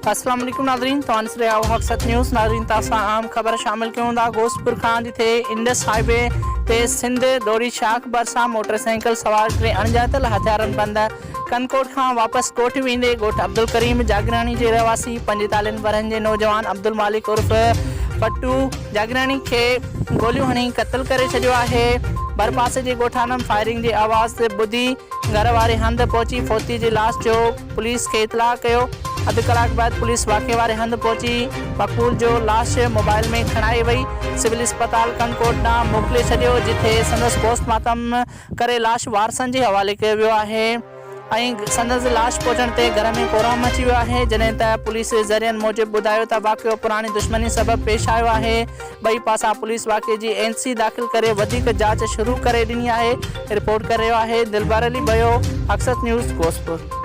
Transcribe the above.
अस्सलाम वालेकुम नाज़रीन, तव्हां ॾिसी रहिया आहियो हक़सत न्यूज़। नाज़रीन तव्हां आम ख़बर शामिल कयूं था। गोश्तपुर खां जिथे इंडस हाईवे ते सिंध डोरी शाख भरिसां मोटरसाइकिल सवार 3 अणॼातल हथियारनि बंद कनकोट खां वापसि कोठ वेंदे ॻोठ अब्दुल करीम जागरानी जे रहवासी 45 वरनि जे नौजवान अब्दुल मालिक उर्फ़ पट्टू जागरानी खे गोलियूं हणी क़त्ल करे छॾियो आहे। भरपासे जे ॻोठाणनि फायरिंग जी आवाज़ ॿुधी घर वारे हंधि पहुची फोती जी लाश जो पुलिस खे इतलाह कयो। अधु कलाक बाद पुलिस वाक़े वारे हंधि पहुची मक़बूल जो लाश मोबाइल में खणाई वई सिविल अस्पताल कनकोट ॾांहुं मोकिले छॾियो, जिथे संदसि पोस्टमार्टम करे लाश वारसनि जे हवाले कयो वियो आहे। ऐं संदसि लाश पहुचण ते घर में कोहराम मची वियो आहे, जॾहिं त पुलिस ज़रियनि मूजिबि ॿुधायो त वाक़ियो पुराणी दुश्मनी सबबु पेश आयो आहे। ॿई पासा पुलिस वाक़े जी NC दाख़िल करे वधीक जांच शुरू करे ॾिनी आहे। रिपोर्ट करे रहियो आहे दिलबर अली बयो, हक़सत न्यूज़ गोश्तपुर।